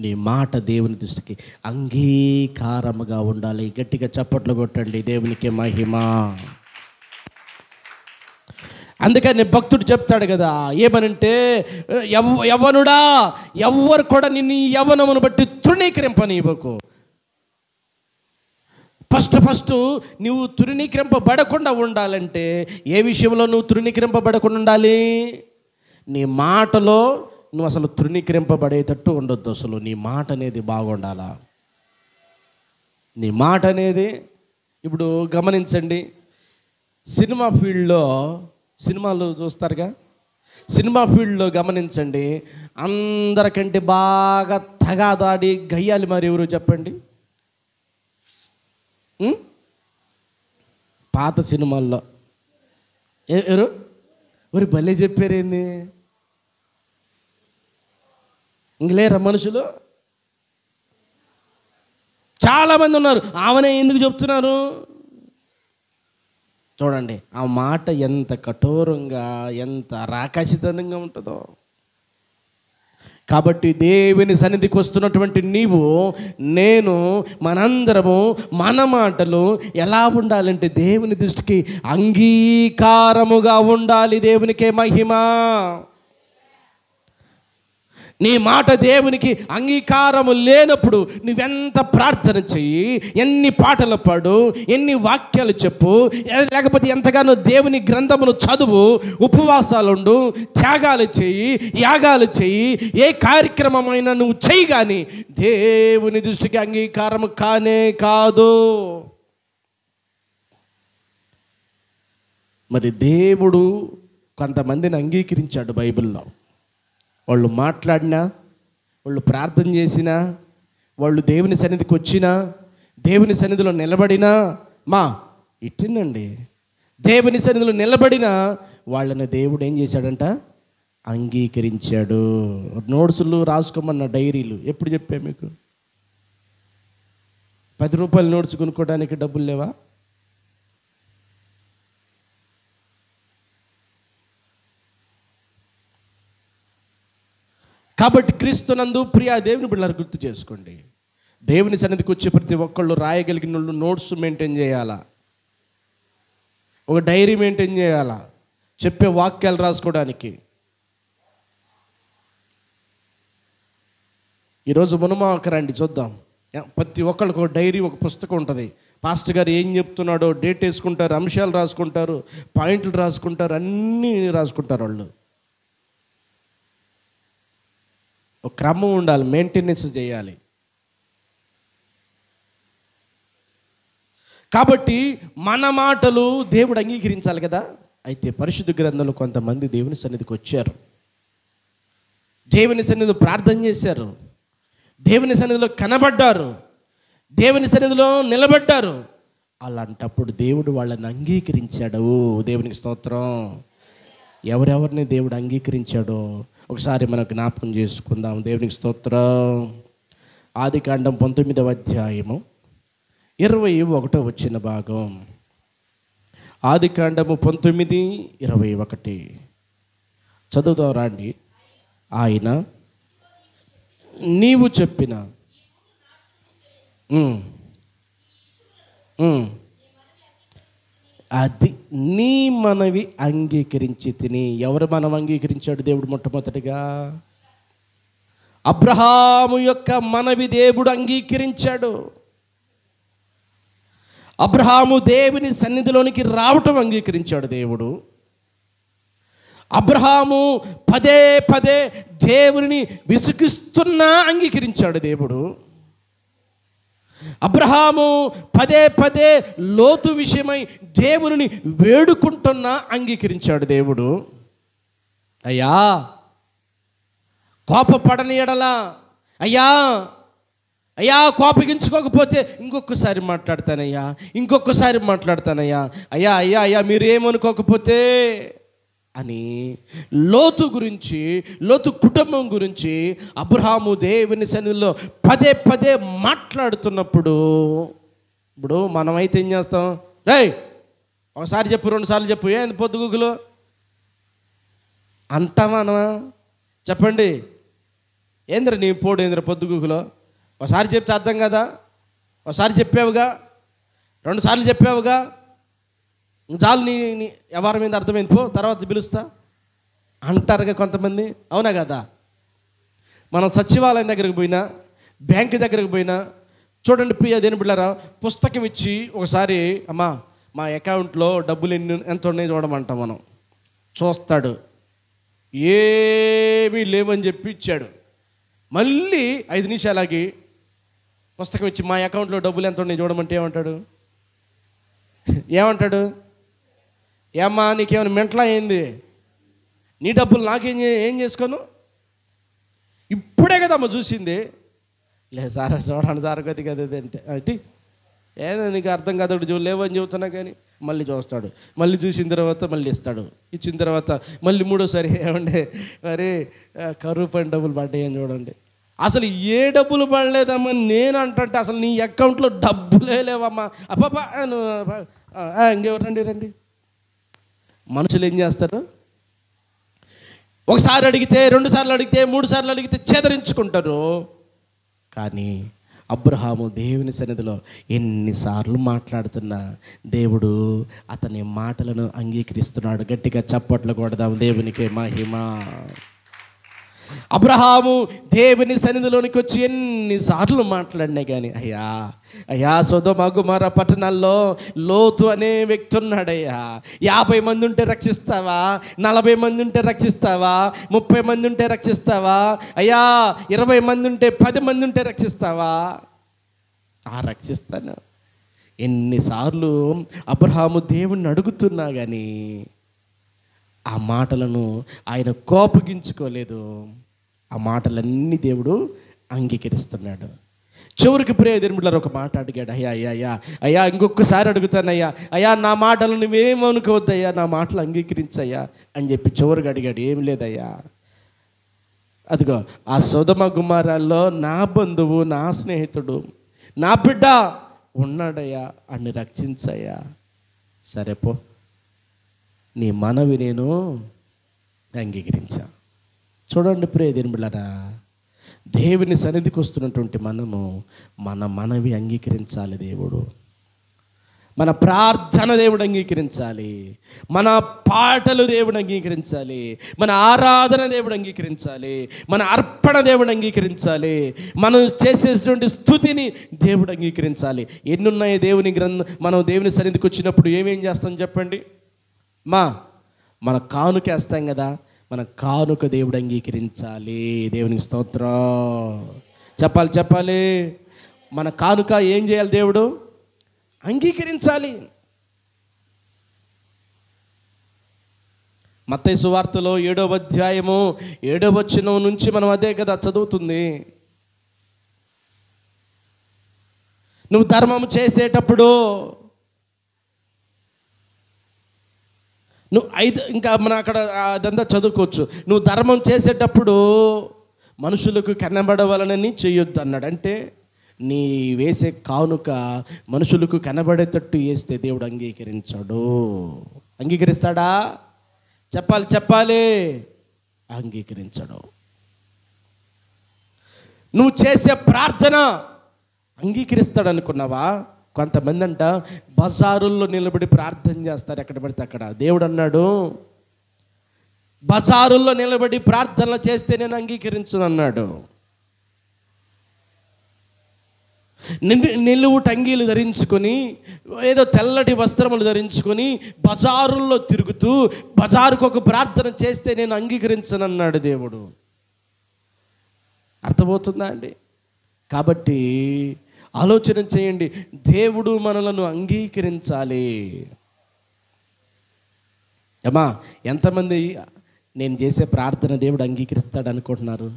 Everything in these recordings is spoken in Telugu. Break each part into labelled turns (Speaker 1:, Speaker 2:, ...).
Speaker 1: నీ మాట దేవుని దృష్టికి అంగీకారముగా ఉండాలి. గట్టిగా చప్పట్లు కొట్టండి, దేవునికి మహిమ. అందుకని భక్తుడు చెప్తాడు కదా, ఏమనంటే, యవ్వనుడా, ఎవ్వరు కూడా నిన్ను ఈ యవ్వనమును బట్టి తృణీకరింపనివ్వకు. ఫస్ట్ నువ్వు తృణీకరింపబడకుండా ఉండాలంటే ఏ విషయంలో నువ్వు తృణీకరింపబడకుండా ఉండాలి? నీ మాటలో నువ్వు అసలు తృణీకరింపబడేటట్టు ఉండొద్దు. అసలు నీ మాట అనేది బాగుండాలా. నీ మాట అనేది, ఇప్పుడు గమనించండి, సినిమా ఫీల్డ్లో, సినిమాలు చూస్తారుగా, సినిమా ఫీల్డ్లో గమనించండి, అందరికంటే బాగా తగాదాడి గయ్యాలి మరి ఎవరు చెప్పండి? పాత సినిమాల్లో ఎవరు? మరి భలే చెప్పారేంది, ఇంకలేరా మనుషులు? చాలామంది ఉన్నారు. ఆమెనే ఎందుకు చెప్తున్నారు చూడండి, ఆ మాట ఎంత కఠోరంగా, ఎంత రాకాసితనంగా ఉంటుందో. కాబట్టి దేవుని సన్నిధికి వస్తున్నటువంటి నీవు, నేను, మనందరము మన మాటలు ఎలా ఉండాలంటే దేవుని దృష్టికి అంగీకారముగా ఉండాలి. దేవునికే మహిమ. నీ మాట దేవునికి అంగీకారము లేనప్పుడు నువ్వెంత ప్రార్థన చెయ్యి, ఎన్ని పాటలు పాడు, ఎన్ని వాక్యాలు చెప్పు, లేకపోతే ఎంతగానో దేవుని గ్రంథమును చదువు, ఉపవాసాలుండు, త్యాగాలు చెయ్యి, యాగాలు చెయ్యి, ఏ కార్యక్రమమైనా నువ్వు చెయ్యి, కానీ దేవుని దృష్టికి అంగీకారం కానే కాదు. మరి దేవుడు కొంతమందిని అంగీకరించాడు బైబిల్లో. వాళ్ళు మాట్లాడినా, వాళ్ళు ప్రార్థన చేసినా, వాళ్ళు దేవుని సన్నిధికి వచ్చినా, దేవుని సన్నిధిలో నిలబడినా, ఇట్టినండి, దేవుని సన్నిధిలో నిలబడినా వాళ్ళని దేవుడు ఏం చేశాడంట? అంగీకరించాడు. నోట్సులు రాసుకోమన్న డైరీలు ఎప్పుడు చెప్పా మీకు? 10 రూపాయల నోట్స్ కొనుక్కోవడానికి డబ్బులు లేవా? కాబట్టి క్రీస్తునందు ప్రియ దేవుని బిడ్డలారా, గుర్తు చేసుకోండి, దేవుని సన్నిధికి వచ్చే ప్రతి ఒక్కళ్ళు రాయగలిగిన వాళ్ళు నోట్స్ మెయింటైన్ చేయాలా, ఒక డైరీ మెయింటైన్ చేయాలా, చెప్పే వాక్యాలు రాసుకోవడానికి. ఈరోజు రండి చూద్దాం. ప్రతి ఒక్కళ్ళకి ఒక డైరీ, ఒక పుస్తకం ఉంటుంది. పాస్టర్ గారు ఏం చెప్తున్నాడో డేట్ వేసుకుంటారు, అంశాలు రాసుకుంటారు, పాయింట్లు రాసుకుంటారు, అన్నీ రాసుకుంటారు. వాళ్ళు ఒక క్రమం ఉండాలి, మెయింటెనెన్స్ చేయాలి. కాబట్టి మన మాటలు దేవుడు అంగీకరించాలి కదా. అయితే పరిశుద్ధ గ్రంథంలో కొంతమంది దేవుని సన్నిధికి వచ్చారు, దేవుని సన్నిధిలో ప్రార్థన చేశారు, దేవుని సన్నిధిలో కనబడ్డారు, దేవుని సన్నిధిలో నిలబడ్డారు. అలాంటప్పుడు దేవుడు వాళ్ళని అంగీకరించాడు. దేవునికి స్తోత్రం. ఎవరెవరిని దేవుడు అంగీకరించాడో ఒకసారి మనం జ్ఞాపకం చేసుకుందాం. దేవునికి స్తోత్రం. ఆదికాండం 19వ అధ్యాయము 21వ భాగం. ఆదికాండము 19:21 చదువుదాం రండి. ఆయన నీవు చెప్పిన అది నీ మనవి అంగీకరించి తిని. ఎవరు మనం అంగీకరించాడు దేవుడు? మొట్టమొదటిగా అబ్రహాము యొక్క మనవి దేవుడు అంగీకరించాడు. అబ్రహాము దేవుని సన్నిధిలోనికి రావటం అంగీకరించాడు దేవుడు. అబ్రహాము పదే పదే దేవుని విసుగిస్తున్నా అంగీకరించాడు దేవుడు. అబ్రహాము పదే పదే లోతు విషయమై దేవుని వేడుకుంటున్నా అంగీకరించాడు దేవుడు. అయ్యా కోపపడని ఎడలా, అయ్యా అయ్యా కోపగించుకోకపోతే ఇంకొకసారి మాట్లాడతానయ్యా, ఇంకొకసారి మాట్లాడతానయ్యా, అయ్యా అయ్యా అయ్యా మీరు ఏమనుకోకపోతే అని లోతు గురించి, లోతు కుటుంబం గురించి అబ్రహాము దేవుని సన్నిధిలో పదే పదే మాట్లాడుతున్నప్పుడు, ఇప్పుడు మనమైతే ఏం చేస్తాం? రేయ్ ఒకసారి చెప్పు, 2 సార్లు చెప్పు, ఏంది పొద్దుగుకులు అంటామా? చెప్పండి. ఏంద్ర నీ పోడు ఏంద్ర పొద్దుగుకులో? ఒకసారి చెప్తే అర్థం కదా, ఒకసారి చెప్పావుగా, 2 సార్లు చెప్పావుగా, చాలు నీ వ్యవహారం మీద అర్థమైంది, పో తర్వాత పిలుస్తా అంటారుగా కొంతమంది. అవునా కదా? మనం సచివాలయం దగ్గరికి పోయినా, బ్యాంక్ దగ్గరికి పోయినా చూడండి ప్రియ దేని బిడ్డలారా, పుస్తకం ఇచ్చి ఒకసారి అమ్మా మా అకౌంట్లో డబ్బులు ఎంత ఉన్నాయి చూడమంటాం మనం. చూస్తాడు, ఏమీ లేవని చెప్పి ఇచ్చాడు. మళ్ళీ 5 నిమిషాలకి పుస్తకం ఇచ్చి మా అకౌంట్లో డబ్బులు ఎంత ఉన్నాయి చూడమంటే ఏమంటాడు? ఏమ్మా నీకేమైనా మెంటలా అయింది? నీ డబ్బులు ఏం చేసుకోను? ఇప్పుడే కదమ్మా చూసింది. లేదు సార్ చూడండి సార్ గది కదా అంటే అంటే ఏదో నీకు అర్థం కాదు లేవని చెబుతున్నా కానీ మళ్ళీ చూస్తాడు. మళ్ళీ చూసిన తర్వాత మళ్ళీ ఇస్తాడు. ఇచ్చిన తర్వాత మళ్ళీ 3వసారి ఏమంటే మరి కరువు పని డబ్బులు పడ్డాయని చూడండి. అసలు ఏ డబ్బులు పడలేదమ్మా నేను అంటే అసలు నీ అకౌంట్లో డబ్బులే లేవమ్మా. అబ్బా ఇంకెవరు రండి. మనుషులు ఏం చేస్తారు? ఒకసారి అడిగితే, 2 సార్లు అడిగితే, 3 సార్లు అడిగితే చెదరించుకుంటారు. కానీ అబ్రహాము దేవుని సన్నిధిలో ఎన్నిసార్లు మాట్లాడుతున్నా దేవుడు అతని మాటలను అంగీకరిస్తున్నాడు. గట్టిగా చప్పట్లు కొడదాం, దేవునికి మహిమ. అబ్రహాము దేవుని సన్నిధిలోనికి వచ్చి ఎన్నిసార్లు మాట్లాడినా కానీ అయ్యా సొదొమ గొమొర్రా పట్టణాల్లో లోతు అనే వ్యక్తి ఉన్నాడయ్యా. 50 మంది ఉంటే రక్షిస్తావా? 40 మంది ఉంటే రక్షిస్తావా? 30 మంది ఉంటే రక్షిస్తావా? అయ్యా 20 మంది ఉంటే 10 మంది ఉంటే రక్షిస్తావా? రక్షిస్తాను. ఎన్నిసార్లు అబ్రహాము దేవుణ్ణి అడుగుతున్నా కానీ ఆ మాటలను ఆయన కోపగించుకోలేదు. ఆ మాటలన్నీ దేవుడు అంగీకరిస్తున్నాడు. చివరికి ప్రియ దేవుడు ఒక మాట అడిగాడు, అయ్యా ఇంకొకసారి అడుగుతానయ్యా, అయ్యా నా మాటలు నువ్వేమనుకోవద్దయ్యా, నా మాటలు అంగీకరించయ్యా అని చెప్పి చివరికి అడిగాడు. ఏం లేదయ్యా, అదిగో ఆ సొదొమ గొమొర్రాలో నా బంధువు, నా స్నేహితుడు, నా బిడ్డ ఉన్నాడయ్యా, అన్ని రక్షించయ్యా. సరే పో, నీ మనవి నేను అంగీకరించా. చూడండి ప్రియ దేవుని బిడ్డలారా, దేవుని సన్నిధికి వస్తున్నటువంటి మనము మన మనవి అంగీకరించాలి. దేవుడు మన ప్రార్థన దేవుడు అంగీకరించాలి, మన పాటలు దేవుడు అంగీకరించాలి, మన ఆరాధన దేవుడు అంగీకరించాలి, మన అర్పణ దేవుడు అంగీకరించాలి, మనం చేసేటువంటి స్తుతిని దేవుడు అంగీకరించాలి. ఎన్నున్నాయి దేవుని మనం దేవుని సన్నిధికి వచ్చినప్పుడు ఏమేం చేస్తాం చెప్పండి? మన కానుకేస్తాం కదా, మన కానుక దేవుడు అంగీకరించాలి. దేవునికి స్తోత్రం చెప్పాలి. మన కానుక ఏం చేయాలి? దేవుడు అంగీకరించాలి. మత్తయి సువార్తలో 7వ అధ్యాయము 7వ వచనం నుంచి మనం అదే కదా చదువుతుంది. నువ్వు ధర్మం చేసేటప్పుడు ఇంకా మనం అక్కడ అదంతా చదువుకోవచ్చు. నువ్వు ధర్మం చేసేటప్పుడు మనుషులకు కనబడవాలని చెయ్యొద్దు అన్నాడు. అంటే నీ వేసే కానుక మనుషులకు కనబడేటట్టు వేస్తే దేవుడు అంగీకరించాడు. అంగీకరిస్తాడా? చెప్పాలి. అంగీకరించడు. నువ్వు చేసే ప్రార్థన అంగీకరిస్తాడు అనుకున్నావా? కొంతమంది అంట బజారుల్లో నిలబడి ప్రార్థన చేస్తారు, ఎక్కడ పడితే అక్కడ. దేవుడు అన్నాడు, బజారుల్లో నిలబడి ప్రార్థనలు చేస్తే నేను అంగీకరించను అన్నాడు. నిలువు టంగీలు ధరించుకొని, ఏదో తెల్లటి వస్త్రములు ధరించుకొని బజారుల్లో తిరుగుతూ బజారుకు ఒక ప్రార్థన చేస్తే నేను అంగీకరించను అన్నాడు దేవుడు. అర్థమవుతుందా అండి? కాబట్టి ఆలోచన చేయండి, దేవుడు మనలను అంగీకరించాలి. అమ్మా ఎంతమంది నేను చేసే ప్రార్థన దేవుడు అంగీకరిస్తాడు అనుకుంటున్నారు?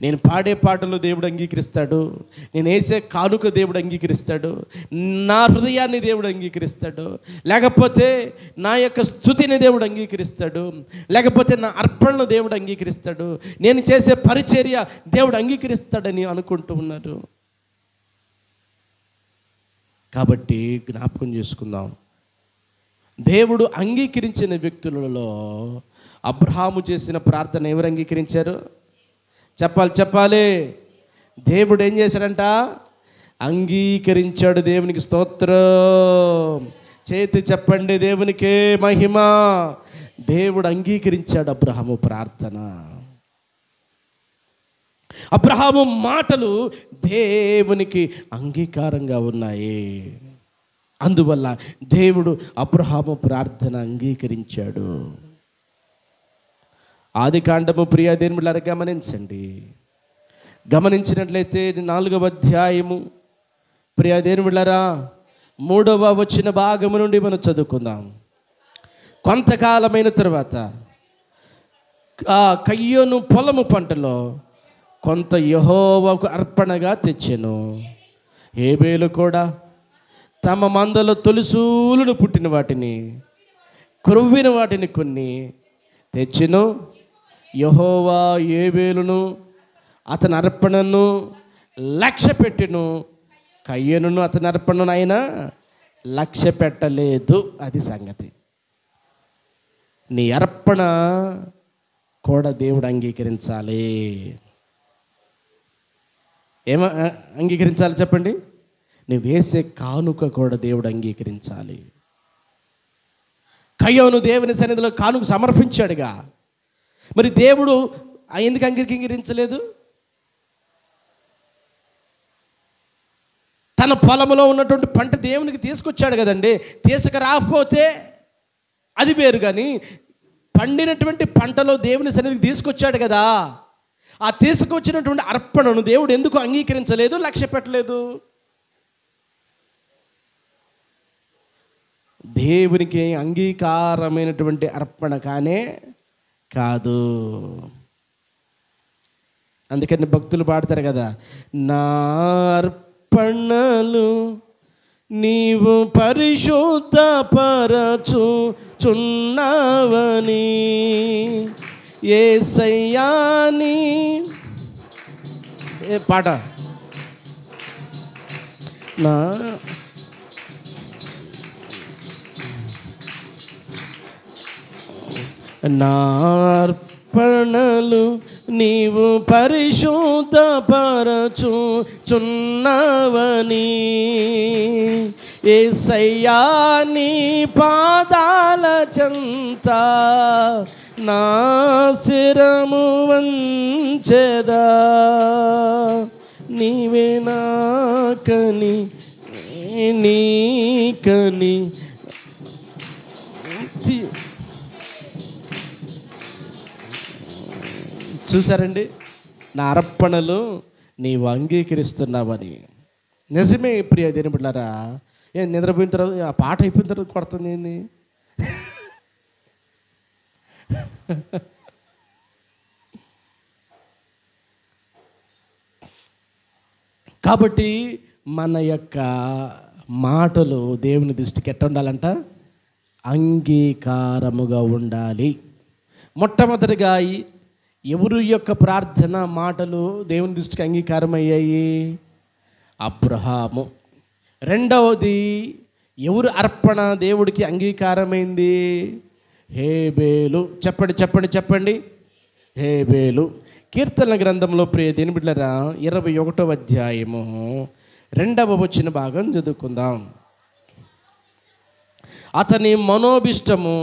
Speaker 1: నేను పాడే పాటలు దేవుడు అంగీకరిస్తాడు, నేను వేసే కానుక దేవుడు అంగీకరిస్తాడు, నా హృదయాన్ని దేవుడు అంగీకరిస్తాడు, లేకపోతే నా యొక్క స్తుతిని దేవుడు అంగీకరిస్తాడు, లేకపోతే నా అర్పణను దేవుడు అంగీకరిస్తాడు, నేను చేసే పరిచర్య దేవుడు అంగీకరిస్తాడని అనుకుంటూ ఉన్నారు. కాబట్టి జ్ఞాపకం చేసుకుందాం, దేవుడు అంగీకరించిన వ్యక్తులలో అబ్రహాము చేసిన ప్రార్థన ఎవరు అంగీకరించారు? చెప్పాలి. దేవుడు ఏం చేశాడంట? అంగీకరించాడు. దేవునికి స్తోత్రం. చేతి చెప్పండి, దేవునికే మహిమ. దేవుడు అంగీకరించాడు అబ్రహాము ప్రార్థన. అబ్రహాము మాటలు దేవునికి అంగీకారంగా ఉన్నాయి. అందువల్ల దేవుడు అబ్రహాము ప్రార్థన అంగీకరించాడు. ఆదికాండము ప్రియ దేవులారా గమనించినట్లయితే 4వ అధ్యాయము ప్రియ దేవులారా 3వ వచన భాగము నుండి మనం చదువుకుందాం. కొంతకాలమైన తర్వాత ఆ కయ్యోను పొలము పంటలో కొంత యెహోవాకు అర్పణగా తెచ్చెను. హేబేలు కూడా తమ మందలో తొలిసూలును పుట్టిన వాటిని, క్రొవ్విన వాటిని కొన్ని తెచ్చెను. యెహోవా హేబేలును అతని అర్పణను లక్ష్య పెట్టెను, కయ్యోనును అతని అర్పణను ఆయన లక్ష్య పెట్టలేదు. అది సంగతి. నీ అర్పణ కూడా దేవుడు అంగీకరించాలి. అంగీకరించాలి చెప్పండి? నువ్వు వేసే కానుక కూడా దేవుడు అంగీకరించాలి. కయ్యోను దేవుని సన్నిధిలో కానుక సమర్పించాడుగా, మరి దేవుడు ఎందుకు అంగీకరించలేదు? తన పొలంలో ఉన్నటువంటి పంట దేవునికి తీసుకొచ్చాడు కదండి. తీసుకురాకపోతే అది వేరు, కానీ పండినటువంటి పంటలో దేవుని సన్నిధికి తీసుకొచ్చాడు కదా. ఆ తీసుకొచ్చినటువంటి అర్పణను దేవుడు ఎందుకు అంగీకరించలేదు, లక్ష్య పెట్టలేదు? దేవునికి అంగీకారమైనటువంటి అర్పణ కానే కాదు. అందుకని భక్తులు పాడతారు కదా, నా అర్పణలు నీవు పరిశుద్ధపరచుచున్నావని యేసయ్యా నీ పాట నా అర్పణలు నీవు పరిశుద్ధపరచుచున్నావని యేసయ్యా నీ పాదాల చెంత నా శిరము వంచెదా, నీవే నాకని నీకని. చూసారండి, నా అర్పణలు నీవు అంగీకరిస్తున్నావని. నిజమే ప్రియ దేని బిడ్డలారా. ఏం నిద్రపోయిన తర్వాత ఆ పాట అయిపోయిన తర్వాత కొడుతుంది ఏంది? కాబట్టి మన యొక్క మాటలు దేవుని దృష్టికి ఎట్లా ఉండాలంట? అంగీకారముగా ఉండాలి. మొట్టమొదటిగా ఎవరు యొక్క ప్రార్థన మాటలు దేవుని దృష్టికి అంగీకారం అయ్యాయి? అబ్రహాము. రెండవది ఎవరు అర్పణ దేవుడికి అంగీకారమైంది? హేబేలు. చెప్పండి హేబేలు. కీర్తన గ్రంథంలో ప్రియ దేని బిడ్డలారా 21వ అధ్యాయము 2వ వచన భాగం చదువుకుందాం. అతని మనోభిష్టము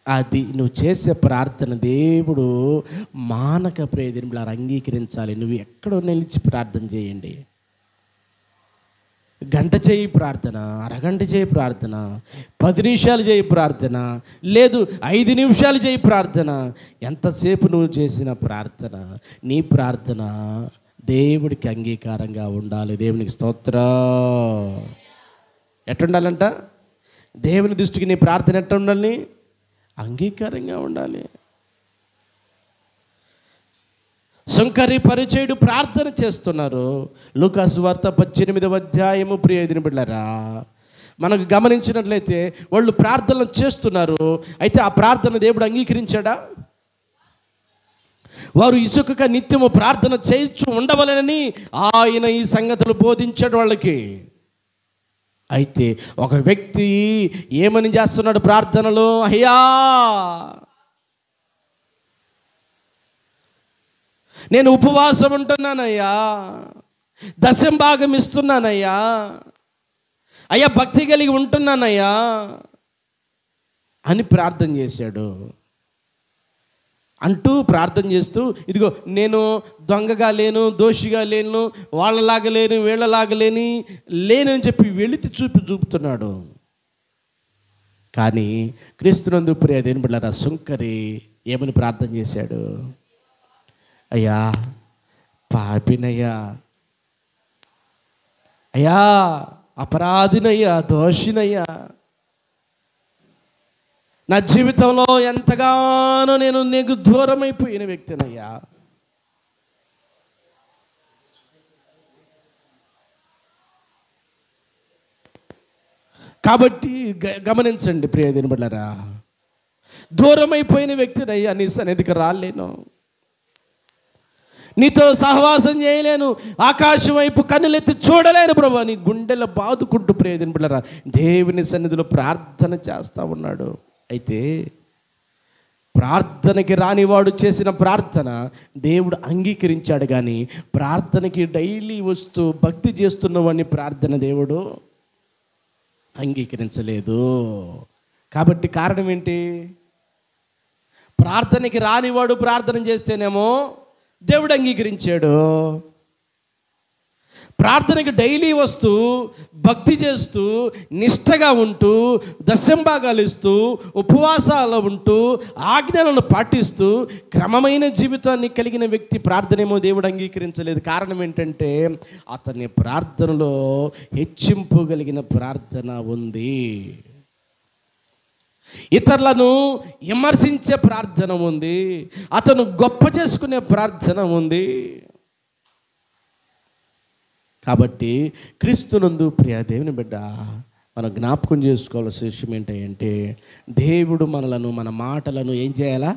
Speaker 1: అది నువ్వు చేసే ప్రార్థన దేవుడు మానక ప్రేదింపులు అంగీకరించాలి. నువ్వు ఎక్కడో నిలిచి ప్రార్థన చేయండి. గంట చేయి ప్రార్థన, అరగంట చేయి ప్రార్థన, 10 నిమిషాలు చేయి ప్రార్థన, లేదు 5 నిమిషాలు చేయి ప్రార్థన. ఎంతసేపు నువ్వు చేసిన ప్రార్థన, నీ ప్రార్థన దేవుడికి అంగీకారంగా ఉండాలి. దేవునికి స్తోత్రం. ఎట్టుండాలంట? దేవుని దృష్టికి నీ ప్రార్థన ఎట్లా ఉండాలి? అంగీకారంగా ఉండాలి. సుంకరి పరిచయుడు ప్రార్థన చేస్తున్నారు. లూకా సువార్త 18వ అధ్యాయము ప్రియ బిడ్డలారా మనకు గమనించినట్లయితే వాళ్ళు ప్రార్థనలు చేస్తున్నారు. అయితే ఆ ప్రార్థన దేవుడు అంగీకరించాడా? వారు ఇసుక నిత్యము ప్రార్థన చేయొచ్చు ఉండవలనని ఆయన ఈ సంగతులు బోధించాడు వాళ్ళకి. అయితే ఒక వ్యక్తి ఏమని చేస్తున్నాడు ప్రార్థనలో? అయ్యా, నేను ఉపవాసం ఉంటున్నానయ్యా, దశంభాగం ఇస్తున్నానయ్యా, అయ్యా భక్తి కలిగి ఉంటున్నానయ్యా అని ప్రార్థన చేశాడు. అంటూ ప్రార్థన చేస్తూ, ఇదిగో నేను దొంగగా లేను, దోషిగా లేను, వాళ్ళలాగా లేను, వీళ్ళలాగా లేనని చెప్పి వెళితి చూపుతున్నాడు. కానీ క్రీస్తునందు ప్రియ దేవుని బిడ్డలారా, సుంకరి ఏమని ప్రార్థన చేశాడు? అయ్యా పాపినయ్యా, అయ్యా అపరాధినయ్యా, దోషినయ్యా, నా జీవితంలో ఎంతగానో నేను నీకు దూరం అయిపోయిన వ్యక్తినయ్యా. కాబట్టి గమనించండి ప్రియ దేవుని బిడ్డలారా, దూరం అయిపోయిన వ్యక్తినయ్యా, నీ సన్నిధికి రాలేను, నీతో సహవాసం చేయలేను, ఆకాశం వైపు కన్నులెత్తి చూడలేను ప్రభా. నీ గుండెలో బాదుకుంటూ ప్రియ దేవుని బిడ్డలారా దేవుని సన్నిధిలో ప్రార్థన చేస్తూ ఉన్నాడు. అయితే ప్రార్థనకి రానివాడు చేసిన ప్రార్థన దేవుడు అంగీకరించాడు, కానీ ప్రార్థనకి డైలీ వస్తూ భక్తి చేస్తున్నవాడిని ప్రార్థన దేవుడు అంగీకరించలేదు. కాబట్టి కారణం ఏంటి? ప్రార్థనకి రానివాడు ప్రార్థన చేస్తేనేమో దేవుడు అంగీకరించాడు, ప్రార్థనకి డైలీ వస్తూ భక్తి చేస్తూ నిష్టగా ఉంటూ దశంభాగాలు ఇస్తూ ఉపవాసాలు ఉంటూ ఆజ్ఞలను పాటిస్తూ క్రమమైన జీవితాన్ని కలిగిన వ్యక్తి ప్రార్థనేమో దేవుడు అంగీకరించలేదు. కారణం ఏంటంటే అతని ప్రార్థనలో హెచ్చింపు కలిగిన ప్రార్థన ఉంది, ఇతరులను విమర్శించే ప్రార్థన ఉంది, అతను గొప్ప చేసుకునే ప్రార్థన ఉంది. కాబట్టి క్రీస్తునందు ప్రియ దేవుని బిడ్డ మనం జ్ఞాపకం చేసుకోవాల్సిన విషయం ఏంటంటే, దేవుడు మనలను, మన మాటలను ఏం చేయాలా?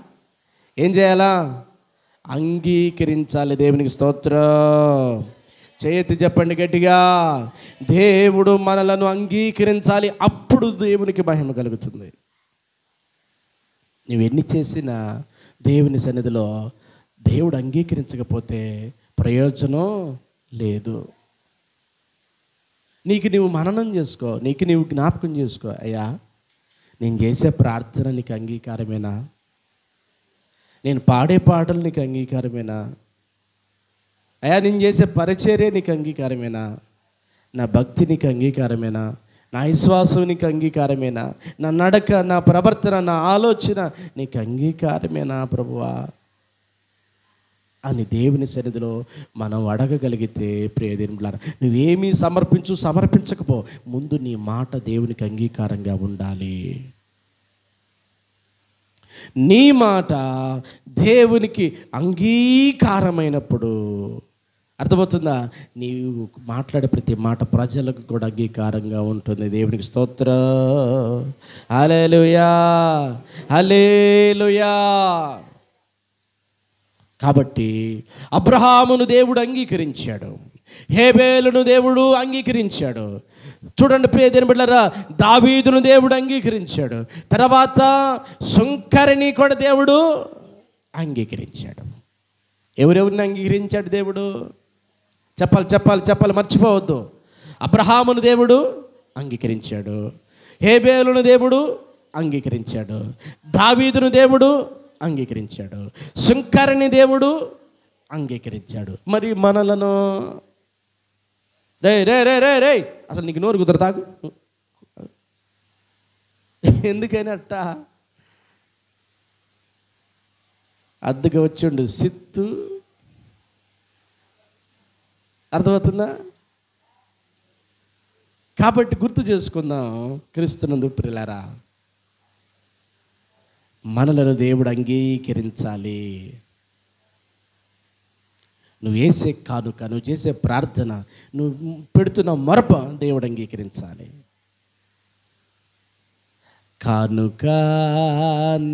Speaker 1: అంగీకరించాలి. దేవునికి స్తోత్రం. చేయెత్తి చెప్పండి గట్టిగా, దేవుడు మనలను అంగీకరించాలి, అప్పుడు దేవునికి మహిమ కలుగుతుంది. నువ్వెన్ని చేసినా దేవుని సన్నిధిలో దేవుడు అంగీకరించకపోతే ప్రయోజనం లేదు. నీకు నీవు మననం చేసుకో, నీకు నీవు జ్ఞాపకం చేసుకో, అయ్యా నేను చేసే ప్రార్థన నీకు అంగీకారమేనా? నేను పాడే పాటలు నీకు అంగీకారమేనా? అయ్యా నేను చేసే పరిచర్య నీకు అంగీకారమేనా? నా భక్తి నీకు అంగీకారమేనా? నా విశ్వాసం నీకు అంగీకారమేనా? నా నడక, నా ప్రవర్తన, నా ఆలోచన నీకు అంగీకారమేనా ప్రభువా అని దేవుని సన్నిధిలో మనం అడగగలిగితే ప్రియ దేవుని బిడ్డలారా, నువ్వేమీ సమర్పించకపో, ముందు నీ మాట దేవునికి అంగీకారంగా ఉండాలి. నీ మాట దేవునికి అంగీకారమైనప్పుడు, అర్థమవుతుందా? నీవు మాట్లాడే ప్రతి మాట ప్రజలకు కూడా అంగీకారంగా ఉంటుంది. దేవునికి స్తోత్రం. హల్లెలూయా, హల్లెలూయా. కాబట్టి అబ్రహామును దేవుడు అంగీకరించాడు, హేబేలును దేవుడు అంగీకరించాడు. చూడండి ప్రియ దేవుని బిడ్డలారా, దావీదును దేవుడు అంగీకరించాడు. తర్వాత సుంకరిని కూడా దేవుడు అంగీకరించాడు. ఎవరెవరిని అంగీకరించాడు దేవుడు? చెప్పాలి, మర్చిపోవద్దు. అబ్రహామును దేవుడు అంగీకరించాడు, హేబేలును దేవుడు అంగీకరించాడు, దావీదును దేవుడు అంగీకరించాడు, సుంకరిని దేవుడు అంగీకరించాడు. మరి మనలను రే రే రే రే రే అసలు నీకు నోరు కుదరతాగు, ఎందుకైనా అట్ట అద్దెగా వచ్చిండు సిత్తు, అర్థమవుతుందా? కాబట్టి గుర్తు చేసుకుందాం, క్రీస్తునందు ప్రియులారా, మనలను దేవుడు అంగీకరించాలి. నువ్వు వేసే కానుక, నువ్వు చేసే ప్రార్థన, నువ్వు పెడుతున్న మొరప దేవుడు అంగీకరించాలి. కానుక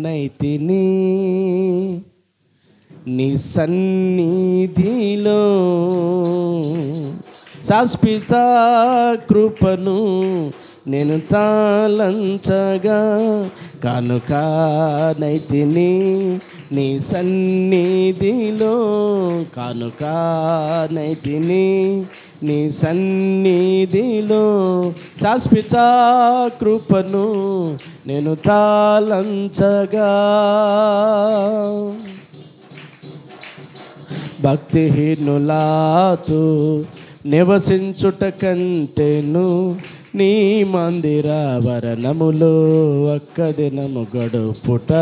Speaker 1: నైతిని నీ సన్నిధిలో శాశ్వత కృపను నేను తాళంచగా కానుకనైతిని నీ సన్నిధిలో, కానుకనైతిని నీ సన్నిధిలో. శాశ్వత కృపను నేను తాళంచగా భక్తిహీనులాతో నివసించుట కంటేను నీ మందిర వరణములో ఒక్క దినము గడుపుట